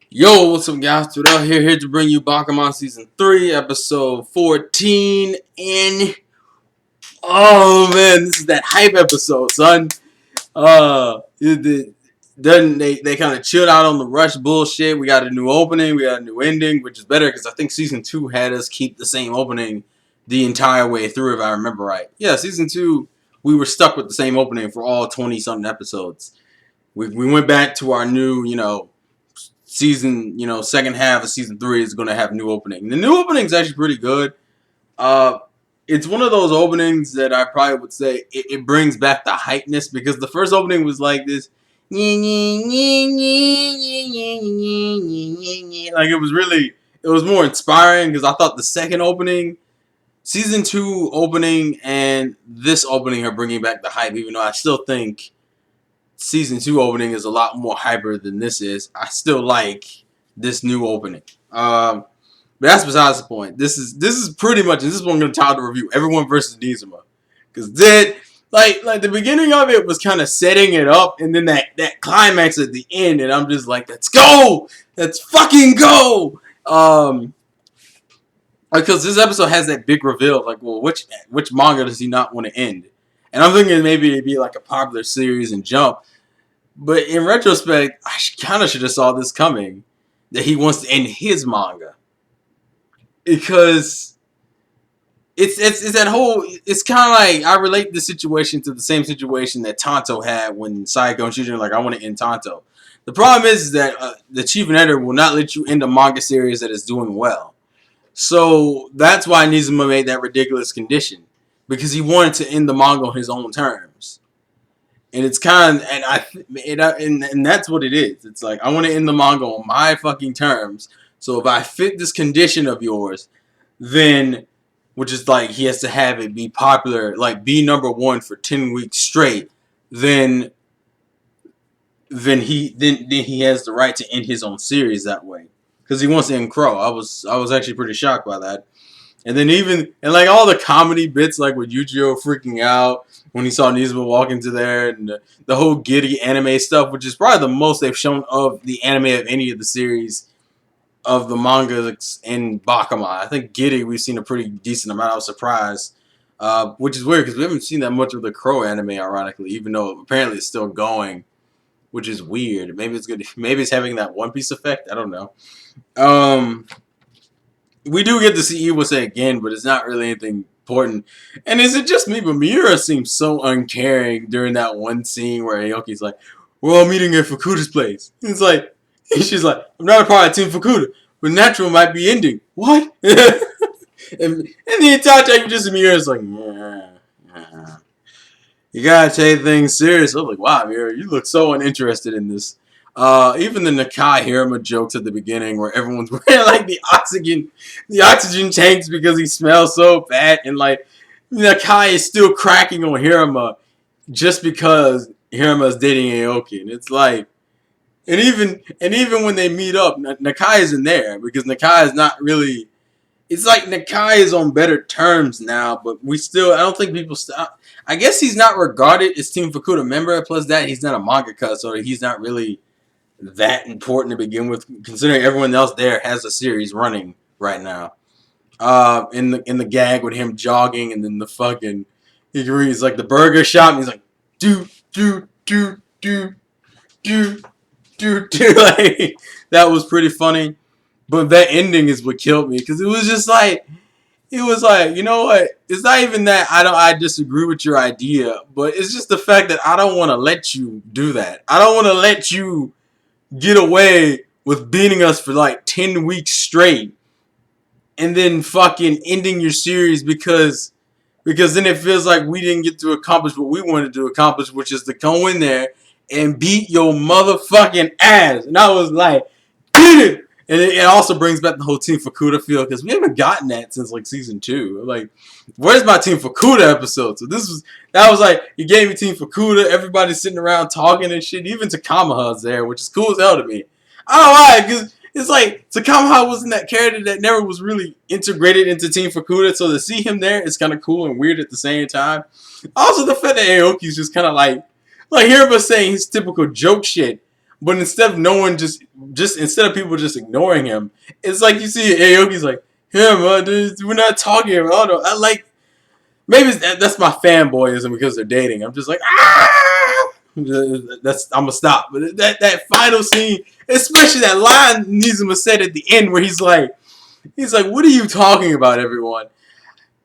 Yo, what's up, guys? Tudel here to bring you Bakuman Season 3, Episode 14. And, oh man, this is that hype episode, son. Then they kind of chilled out on the rush bullshit. We got a new opening, we got a new ending, which is better because I think Season 2 had us keep the same opening the entire way through, if I remember right. Yeah, Season 2, we were stuck with the same opening for all 20-something episodes. We went back to our new, season, second half of season 3 is going to have new opening. The new opening is actually pretty good. Uh, it's one of those openings that I probably would say it brings back the hypeness because the first opening was like this. Like it was more inspiring because I thought the second opening, season 2 opening, and this opening are bringing back the hype, even though I still think season 2 opening is a lot more hyper than this is. I still like this new opening. But that's besides the point. This is pretty much, and this is what I'm going to tie the review. Everyone versus Nizuma. Because like the beginning of it was kind of setting it up, and then that climax at the end, and I'm just like, let's go! Let's fucking go! Because this episode has that big reveal of like, well, which manga does he not want to end? And I'm thinking maybe it'd be like a popular series and Jump. But in retrospect, I kind of should have saw this coming. That he wants to end his manga. Because it's that whole... It's kind of like... I relate the situation to the same situation that Tonto had when Saiko and Shujin like, I want to end Tonto. The problem is that the chief editor will not let you end a manga series that is doing well. So that's why Nizuma made that ridiculous condition. Because he wanted to end the manga on his own terms. And it's kind of, and that's what it is. It's like, I want to end the manga on my fucking terms. So if I fit this condition of yours, then, which is like, he has to have it be popular, like be number 1 for 10 weeks straight, then he has the right to end his own series that way. Because he wants to end Crow. I was actually pretty shocked by that. And then and like all the comedy bits, like with Yujiro freaking out when he saw Nizuma walk into there, and the whole Giddy anime stuff, which is probably the most they've shown of the anime of any of the series of the manga in Bakuman. I think Giddy we've seen a pretty decent amount. I was surprised, which is weird because we haven't seen that much of the Crow anime, ironically, even though apparently it's still going, which is weird. Maybe it's good. Maybe it's having that One Piece effect. I don't know. We do get to see Iwase again, but it's not really anything important. And is it just me? But Miura seems so uncaring during that one scene where Aoki's like, we're all meeting at Fukuda's place. And it's like, she's like, I'm not a part of Team Fukuda, but Natural might be ending. What? and the entire time you just see Miura's like, yeah. You gotta take things serious. I'm like, wow, Miura, you look so uninterested in this. Even the Nakai Hirama jokes at the beginning where everyone's wearing like the oxygen tanks because he smells so bad, and like Nakai is still cracking on Hirama just because Hirama is dating Aoki, and it's like, and even when they meet up, Nakai isn't there because Nakai is not really. It's like Nakai is on better terms now, but I don't think people stop. I guess he's not regarded as Team Fukuda member. Plus that he's not a mangaka, so he's not really that important to begin with, considering everyone else there has a series running right now. In the gag with him jogging, and then the fucking he's like the burger shop, and he's like do like that was pretty funny. But that ending is what killed me because it was just like. It was like, you know what? It's not even that I disagree with your idea, but it's just the fact that I don't want to let you do that. I don't want to let you get away with beating us for like 10 weeks straight and then fucking ending your series because then it feels like we didn't get to accomplish what we wanted to accomplish, which is to go in there and beat your motherfucking ass. And I was like, get it! And it also brings back the whole Team Fukuda feel because we haven't gotten that since like season 2. Like, where's my Team Fukuda episode? So that was like, you gave me Team Fukuda, everybody's sitting around talking and shit. Even Takamaha's there, which is cool as hell to me. I don't know why, because it's like Takamaha wasn't that character that never was really integrated into Team Fukuda. So to see him there is kind of cool and weird at the same time. Also, the fact that Aoki's just kind of like hear us saying his typical joke shit. But instead of no one just just instead of people just ignoring him, it's like you see Aoki's like, yeah, dude, we're not talking. I don't know. I like maybe that's my fanboyism because they're dating. I'm just like ah. That's I'm gonna stop. But that final scene, especially that line Nizuma said at the end where he's like, what are you talking about, everyone?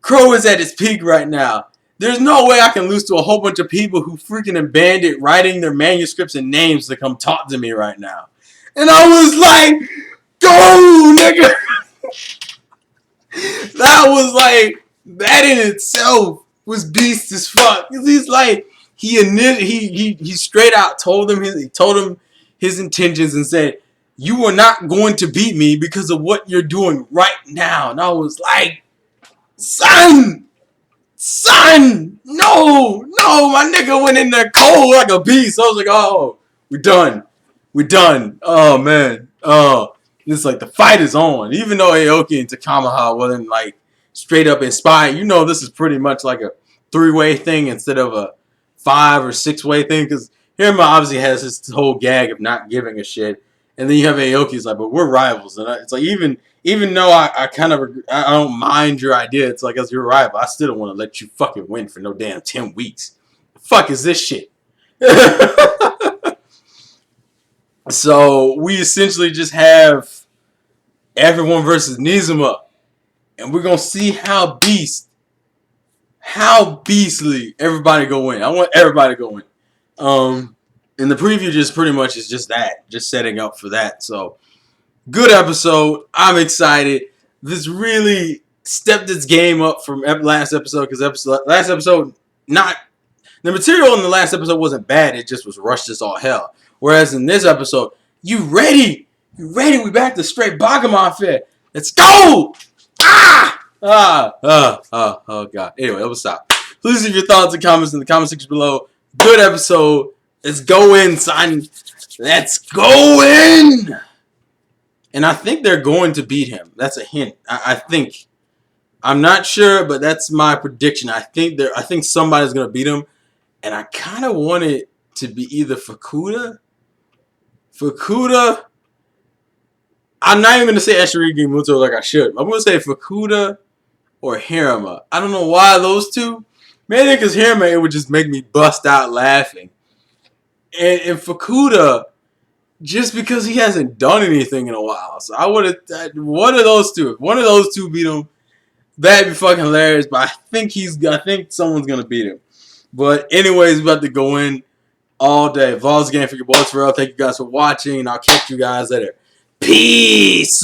Crow is at its peak right now. There's no way I can lose to a whole bunch of people who freaking abandoned writing their manuscripts and names to come talk to me right now. And I was like, go, nigga. That was like, that in itself was beast as fuck. He's like, he straight out told him his intentions and said, you are not going to beat me because of what you're doing right now. And I was like, son, no, my nigga went in there cold like a beast. I was like, oh, we done. Oh man, it's like the fight is on. Even though Aoki and Takamaha wasn't like straight up inspired, you know this is pretty much like a 3-way thing instead of a 5 or 6-way thing. Because Hirama obviously has this whole gag of not giving a shit, and then you have Aoki's like, but we're rivals, and it's like even though I don't mind your idea, it's like as your rival, I still don't want to let you fucking win for no damn 10 weeks. The fuck is this shit? So we essentially just have everyone versus Nizuma, and we're gonna see how beastly everybody go win. I want everybody to go win. And the preview just pretty much is just that, just setting up for that. So good episode. I'm excited. This really stepped its game up from last episode because last episode the material in the last episode wasn't bad. It just was rushed as all hell. Whereas in this episode, you ready? We back to straight Bakuman fair. Let's go! Oh god. Anyway, let's stop. Please leave your thoughts and comments in the comment section below. Good episode. Let's go in, son. Let's go in. And I think they're going to beat him. That's a hint. I think. I'm not sure, but that's my prediction. I think somebody's gonna beat him, and I kind of want it to be either Fukuda. I'm not even gonna say Eshirigi Muto like I should. I'm gonna say Fukuda or Hirama. I don't know why those two. Maybe because Hirama, it would just make me bust out laughing. And Fukuda, just because he hasn't done anything in a while. So I would have one of those two. If one of those two beat him, that'd be fucking hilarious. But I think someone's gonna beat him. But anyways, we're about to go in all day. Vols game for your boys for real. Thank you guys for watching, and I'll catch you guys later. Peace.